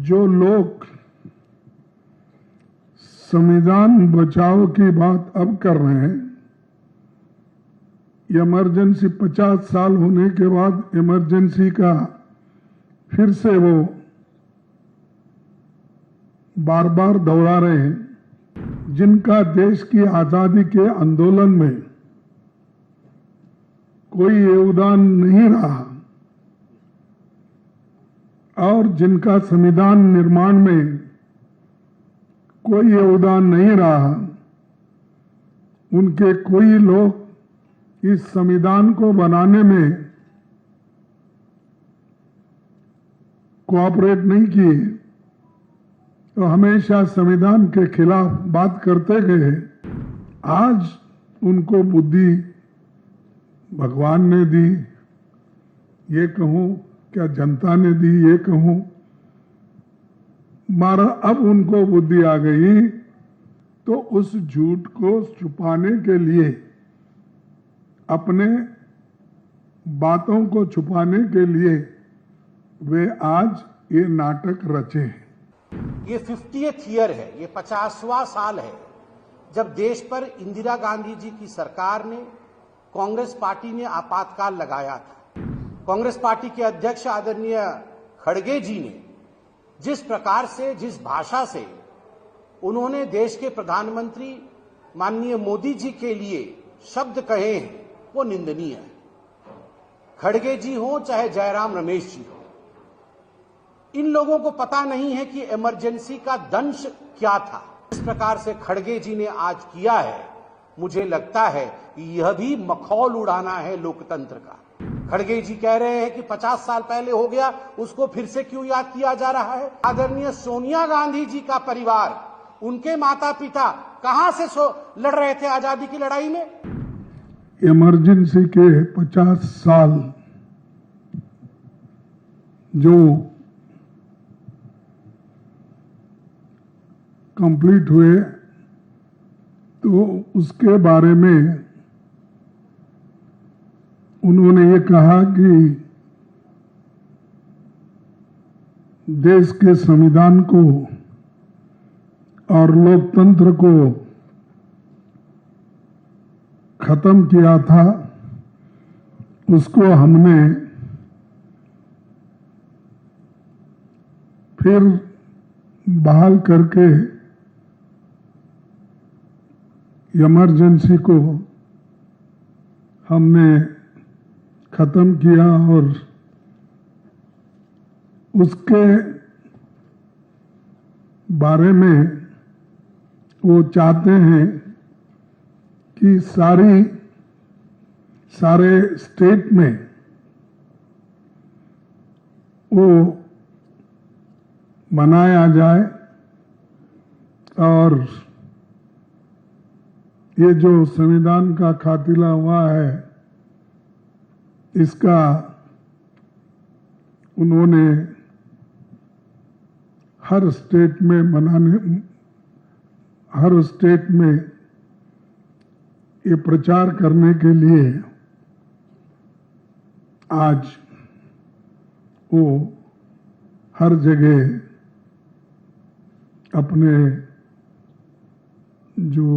जो लोग संविधान बचाओ की बात अब कर रहे हैं, इमरजेंसी 50 साल होने के बाद इमरजेंसी का फिर से वो बार बार दोहरा रहे हैं, जिनका देश की आजादी के आंदोलन में कोई योगदान नहीं रहा और जिनका संविधान निर्माण में कोई योगदान नहीं रहा, उनके कोई लोग इस संविधान को बनाने में कोऑपरेट नहीं किए, तो हमेशा संविधान के खिलाफ बात करते गए। आज उनको बुद्धि भगवान ने दी, ये कहूं क्या जनता ने दी, ये कहूं मारा, अब उनको बुद्धि आ गई, तो उस झूठ को छुपाने के लिए, अपने बातों को छुपाने के लिए वे आज ये नाटक रचे हैं। ये 50th ईयर है, ये 50वां साल है जब देश पर इंदिरा गांधी जी की सरकार ने, कांग्रेस पार्टी ने आपातकाल लगाया था। कांग्रेस पार्टी के अध्यक्ष आदरणीय खड़गे जी ने जिस प्रकार से, जिस भाषा से उन्होंने देश के प्रधानमंत्री माननीय मोदी जी के लिए शब्द कहे हैं, वो निंदनीय है। खड़गे जी हो चाहे जयराम रमेश जी हो, इन लोगों को पता नहीं है कि इमरजेंसी का दंश क्या था। इस प्रकार से खड़गे जी ने आज किया है, मुझे लगता है कि यह भी मखौल उड़ाना है लोकतंत्र का। खड़गे जी कह रहे हैं कि 50 साल पहले हो गया, उसको फिर से क्यों याद किया जा रहा है। आदरणीय सोनिया गांधी जी का परिवार, उनके माता पिता कहां से लड़ रहे थे आजादी की लड़ाई में। इमरजेंसी के 50 साल जो कंप्लीट हुए, तो उसके बारे में उन्होंने ये कहा कि देश के संविधान को और लोकतंत्र को खत्म किया था, उसको हमने फिर बहाल करके इमरजेंसी को हमने खत्म किया और उसके बारे में वो चाहते हैं कि सारे स्टेट में वो मनाया जाए और ये जो संविधान का खातिला हुआ है, इसका उन्होंने हर स्टेट में ये प्रचार करने के लिए आज वो हर जगह अपने जो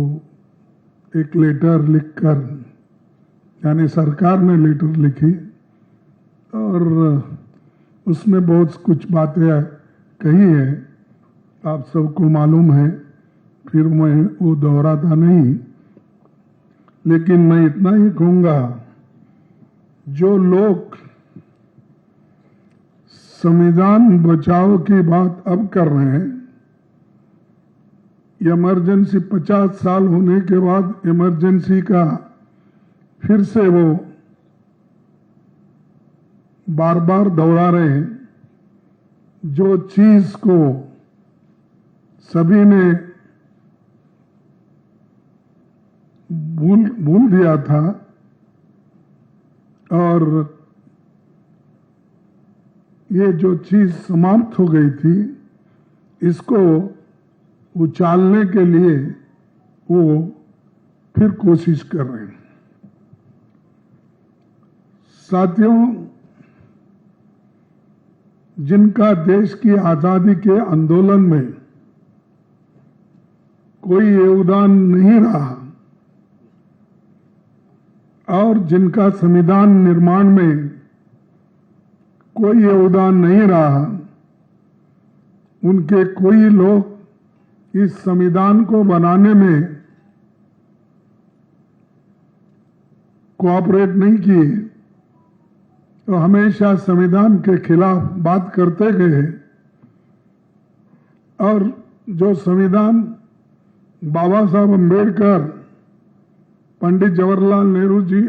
एक लेटर लिखकर, यानी सरकार ने लेटर लिखी और उसमें बहुत कुछ बातें कही है, आप सबको मालूम है, फिर मैं वो दोहराता नहीं, लेकिन मैं इतना ही कहूंगा, जो लोग संविधान बचाओ की बात अब कर रहे हैं, इमरजेंसी 50 साल होने के बाद इमरजेंसी का फिर से वो बार बार दोहरा रहे हैं, जो चीज को सभी ने भूल दिया था और ये जो चीज समाप्त हो गई थी, इसको उछालने के लिए वो फिर कोशिश कर रहे हैं। साथियों, जिनका देश की आजादी के आंदोलन में कोई योगदान नहीं रहा और जिनका संविधान निर्माण में कोई योगदान नहीं रहा, उनके कोई लोग इस संविधान को बनाने में कोऑपरेट नहीं किए, तो हमेशा संविधान के खिलाफ बात करते गए। और जो संविधान बाबा साहब अम्बेडकर, पंडित जवाहरलाल नेहरू जी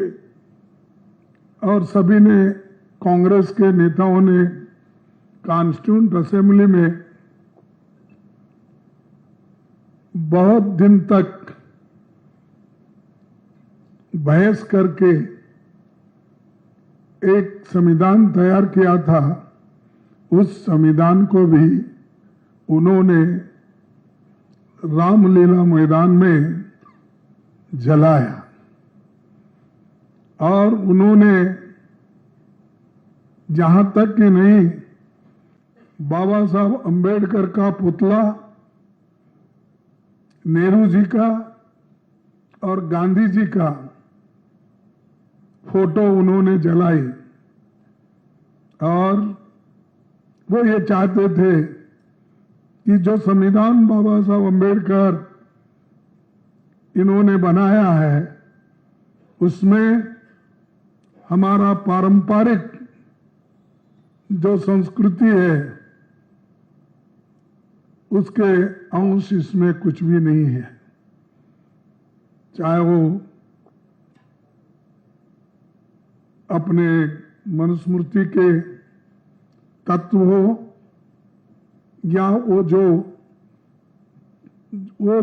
और सभी ने, कांग्रेस के नेताओं ने कॉन्स्टिट्यूएंट असेंबली में बहुत दिन तक बहस करके एक संविधान तैयार किया था, उस संविधान को भी उन्होंने रामलीला मैदान में जलाया और उन्होंने जहां तक कि नहीं, बाबा साहब अम्बेडकर का पुतला, नेहरू जी का और गांधी जी का फोटो उन्होंने जलाई और वो ये चाहते थे कि जो संविधान बाबा साहब अम्बेडकर इन्होंने बनाया है उसमें हमारा पारंपरिक जो संस्कृति है उसके अंश इसमें कुछ भी नहीं है, चाहे वो अपने मनुस्मृति के तत्व हो या वो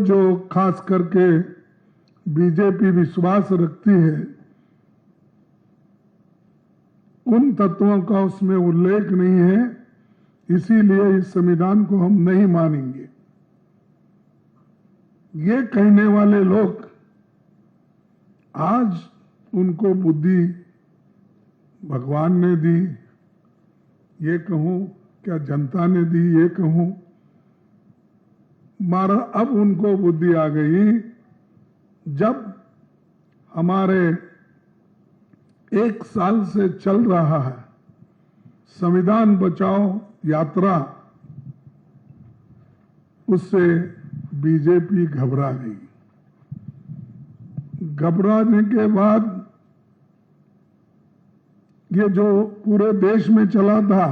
जो खास करके बीजेपी विश्वास रखती है, उन तत्वों का उसमें उल्लेख नहीं है, इसीलिए इस संविधान को हम नहीं मानेंगे। ये कहने वाले लोग आज उनको बुद्धि भगवान ने दी, ये कहूं क्या जनता ने दी, ये कहूं मारा, अब उनको बुद्धि आ गई जब हमारे 1 साल से चल रहा है संविधान बचाओ यात्रा, उससे बीजेपी घबरा गई। घबराने के बाद ये जो पूरे देश में चला था,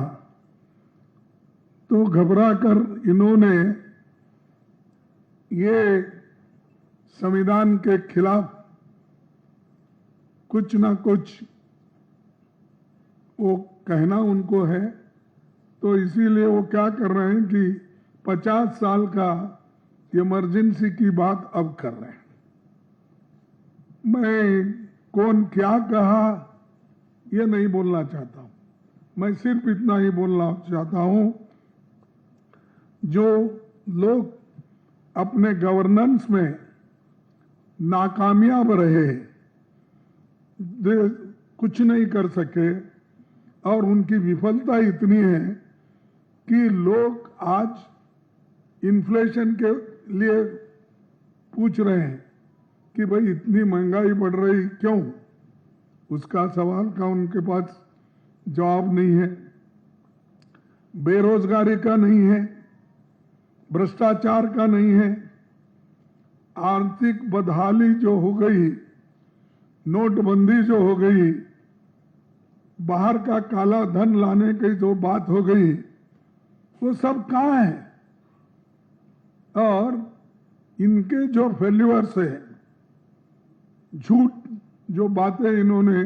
तो घबरा कर इन्होंने ये संविधान के खिलाफ कुछ ना कुछ वो कहना उनको है, तो इसीलिए वो क्या कर रहे हैं कि 50 साल का इमरजेंसी की बात अब कर रहे हैं। मैं कौन क्या कहा ये नहीं बोलना चाहता हूं, मैं सिर्फ इतना ही बोलना चाहता हूं, जो लोग अपने गवर्नेंस में नाकामयाब रहे, कुछ नहीं कर सके और उनकी विफलता इतनी है कि लोग आज इन्फ्लेशन के लिए पूछ रहे हैं कि भाई इतनी महंगाई बढ़ रही क्यों, उसका सवाल का उनके पास जवाब नहीं है। बेरोजगारी का नहीं है, भ्रष्टाचार का नहीं है, आर्थिक बदहाली जो हो गई, नोटबंदी जो हो गई, बाहर का काला धन लाने की जो बात हो गई, वो सब कहाँ है? और इनके जो फेल्यूअर्स है, झूठ जो बातें इन्होंने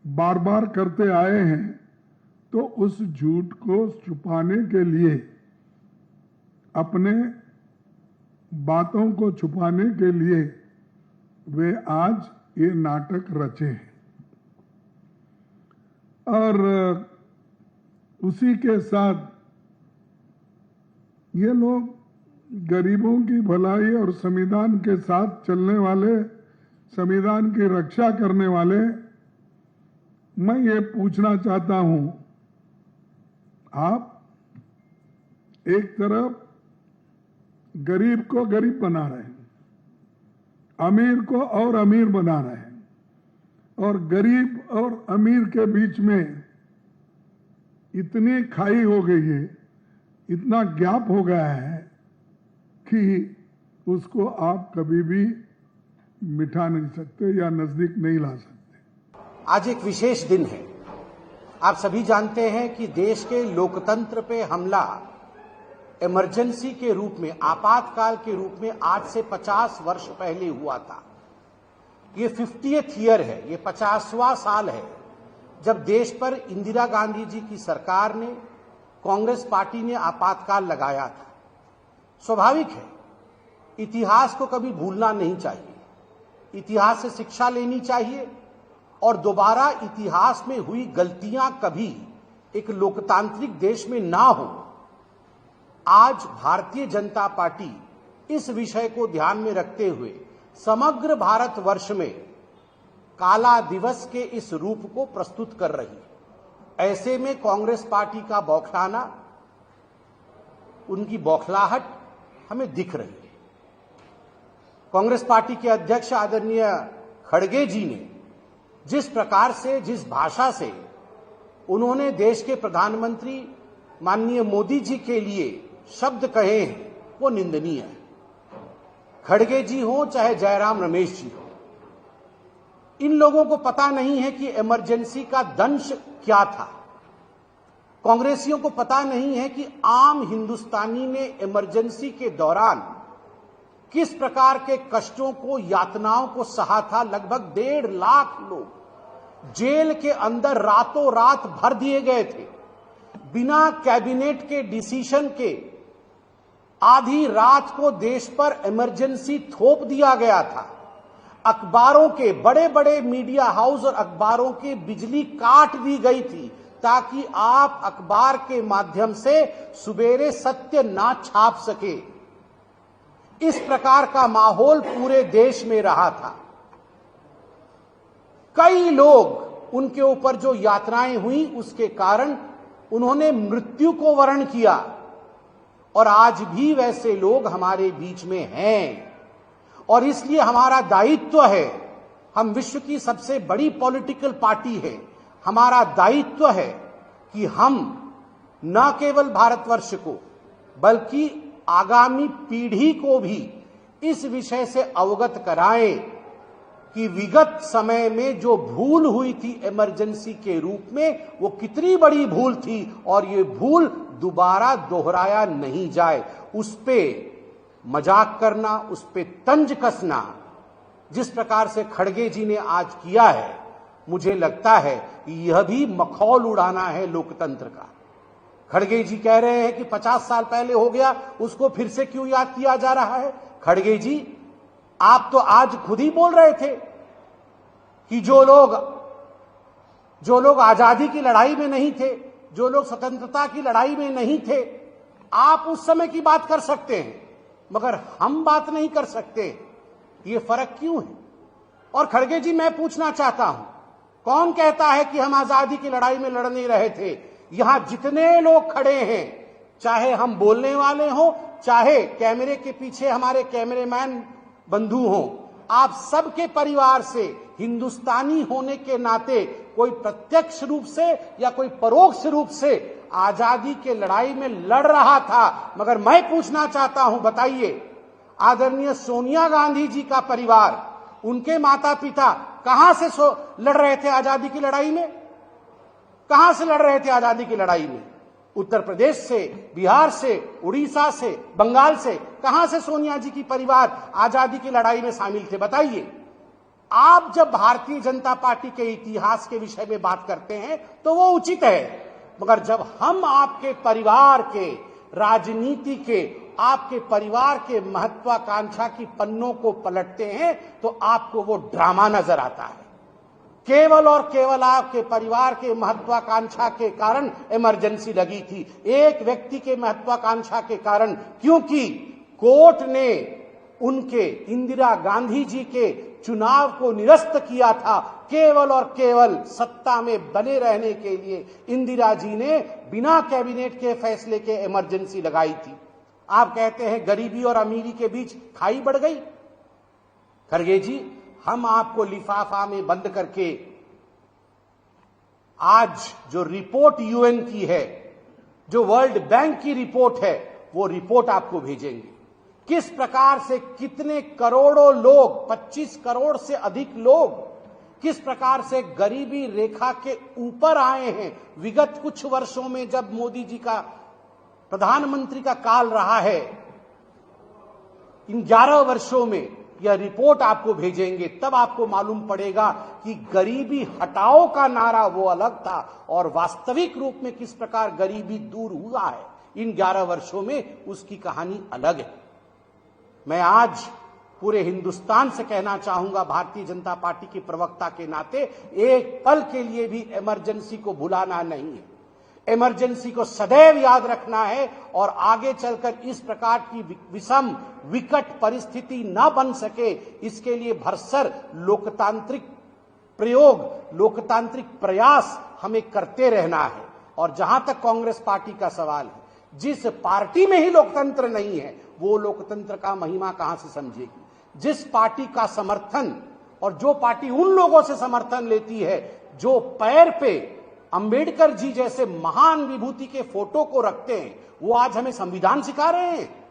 बार बार करते आए हैं, तो उस झूठ को छुपाने के लिए, अपने बातों को छुपाने के लिए वे आज ये नाटक रचे हैं। और उसी के साथ ये लोग गरीबों की भलाई और संविधान के साथ चलने वाले, संविधान की रक्षा करने वाले, मैं ये पूछना चाहता हूं, आप एक तरफ गरीब को गरीब बना रहे हैं, अमीर को और अमीर बना रहे हैं, और गरीब और अमीर के बीच में इतनी खाई हो गई है, इतना गैप हो गया है कि उसको आप कभी भी मिटा नहीं सकते या नजदीक नहीं ला सकते। आज एक विशेष दिन है। आप सभी जानते हैं कि देश के लोकतंत्र पे हमला इमरजेंसी के रूप में, आपातकाल के रूप में आज से 50 वर्ष पहले हुआ था। ये 50th ईयर है, ये 50वां साल है जब देश पर इंदिरा गांधी जी की सरकार ने, कांग्रेस पार्टी ने आपातकाल लगाया था। स्वाभाविक है, इतिहास को कभी भूलना नहीं चाहिए, इतिहास से शिक्षा लेनी चाहिए और दोबारा इतिहास में हुई गलतियां कभी एक लोकतांत्रिक देश में ना हो। आज भारतीय जनता पार्टी इस विषय को ध्यान में रखते हुए समग्र भारतवर्ष में काला दिवस के इस रूप को प्रस्तुत कर रही है। ऐसे में कांग्रेस पार्टी का बौखलाना, उनकी बौखलाहट हमें दिख रही है। कांग्रेस पार्टी के अध्यक्ष आदरणीय खड़गे जी ने जिस प्रकार से, जिस भाषा से उन्होंने देश के प्रधानमंत्री माननीय मोदी जी के लिए शब्द कहे हैं, वो निंदनीय है। खड़गे जी हो चाहे जयराम रमेश जी हो, इन लोगों को पता नहीं है कि इमरजेंसी का दंश क्या था। कांग्रेसियों को पता नहीं है कि आम हिंदुस्तानी ने इमरजेंसी के दौरान किस प्रकार के कष्टों को, यातनाओं को सहा था। लगभग 1.5 लाख लोग जेल के अंदर रातों रात भर दिए गए थे। बिना कैबिनेट के डिसीजन के आधी रात को देश पर इमरजेंसी थोप दिया गया था। अखबारों के, बड़े बड़े मीडिया हाउस और अखबारों की बिजली काट दी गई थी ताकि आप अखबार के माध्यम से सुबेरे सत्य ना छाप सके। इस प्रकार का माहौल पूरे देश में रहा था। कई लोग, उनके ऊपर जो यातनाएं हुई उसके कारण उन्होंने मृत्यु को वर्ण किया, और आज भी वैसे लोग हमारे बीच में हैं। और इसलिए हमारा दायित्व है, हम विश्व की सबसे बड़ी पॉलिटिकल पार्टी है, हमारा दायित्व है कि हम न केवल भारतवर्ष को बल्कि आगामी पीढ़ी को भी इस विषय से अवगत कराएं कि विगत समय में जो भूल हुई थी इमरजेंसी के रूप में, वो कितनी बड़ी भूल थी और ये भूल दोबारा दोहराया नहीं जाए। उस पे मजाक करना, उस पे तंज कसना, जिस प्रकार से खड़गे जी ने आज किया है, मुझे लगता है यह भी मखौल उड़ाना है लोकतंत्र का। खड़गे जी कह रहे हैं कि 50 साल पहले हो गया, उसको फिर से क्यों याद किया जा रहा है। खड़गे जी, आप तो आज खुद ही बोल रहे थे कि जो लोग आजादी की लड़ाई में नहीं थे, जो लोग स्वतंत्रता की लड़ाई में नहीं थे, आप उस समय की बात कर सकते हैं मगर हम बात नहीं कर सकते। ये फर्क क्यों है? और खड़गे जी, मैं पूछना चाहता हूं, कौन कहता है कि हम आजादी की लड़ाई में लड़ नहीं रहे थे? यहां जितने लोग खड़े हैं, चाहे हम बोलने वाले हों, चाहे कैमरे के पीछे हमारे कैमरेमैन बंधु हों, आप सबके परिवार से हिंदुस्तानी होने के नाते कोई प्रत्यक्ष रूप से या कोई परोक्ष रूप से आजादी के लड़ाई में लड़ रहा था। मगर मैं पूछना चाहता हूं, बताइए, आदरणीय सोनिया गांधी जी का परिवार, उनके माता पिता कहां से लड़ रहे थे आजादी की लड़ाई में? कहां से लड़ रहे थे आजादी की लड़ाई में? उत्तर प्रदेश से, बिहार से, उड़ीसा से, बंगाल से, कहां से सोनिया जी की परिवार आजादी की लड़ाई में शामिल थे? बताइए। आप जब भारतीय जनता पार्टी के इतिहास के विषय में बात करते हैं तो वो उचित है, मगर जब हम आपके परिवार के, राजनीति के, आपके परिवार के महत्वाकांक्षा की पन्नों को पलटते हैं तो आपको वो ड्रामा नजर आता है। केवल और केवल आपके परिवार के महत्वाकांक्षा के कारण इमरजेंसी लगी थी, एक व्यक्ति के महत्वाकांक्षा के कारण, क्योंकि कोर्ट ने उनके, इंदिरा गांधी जी के चुनाव को निरस्त किया था। केवल और केवल सत्ता में बने रहने के लिए इंदिरा जी ने बिना कैबिनेट के फैसले के इमरजेंसी लगाई थी। आप कहते हैं गरीबी और अमीरी के बीच खाई बढ़ गई। खड़गे जी, हम आपको लिफाफा में बंद करके आज जो रिपोर्ट यूएन की है, जो वर्ल्ड बैंक की रिपोर्ट है, वो रिपोर्ट आपको भेजेंगे। किस प्रकार से कितने करोड़ों लोग, 25 करोड़ से अधिक लोग किस प्रकार से गरीबी रेखा के ऊपर आए हैं विगत कुछ वर्षों में, जब मोदी जी का प्रधानमंत्री का काल रहा है। इन 11 वर्षों में यह रिपोर्ट आपको भेजेंगे, तब आपको मालूम पड़ेगा कि गरीबी हटाओ का नारा वो अलग था और वास्तविक रूप में किस प्रकार गरीबी दूर हुआ है इन 11 वर्षों में, उसकी कहानी अलग है। मैं आज पूरे हिंदुस्तान से कहना चाहूंगा, भारतीय जनता पार्टी के प्रवक्ता के नाते, एक पल के लिए भी इमरजेंसी को भुलाना नहीं है। इमरजेंसी को सदैव याद रखना है और आगे चलकर इस प्रकार की विषम विकट परिस्थिति न बन सके, इसके लिए भरसर लोकतांत्रिक प्रयोग, लोकतांत्रिक प्रयास हमें करते रहना है। और जहां तक कांग्रेस पार्टी का सवाल है, जिस पार्टी में ही लोकतंत्र नहीं है, वो लोकतंत्र का महिमा कहां से समझेगी। जिस पार्टी का समर्थन, और जो पार्टी उन लोगों से समर्थन लेती है जो पैर पे अंबेडकर जी जैसे महान विभूति के फोटो को रखते हैं, वो आज हमें संविधान सिखा रहे हैं।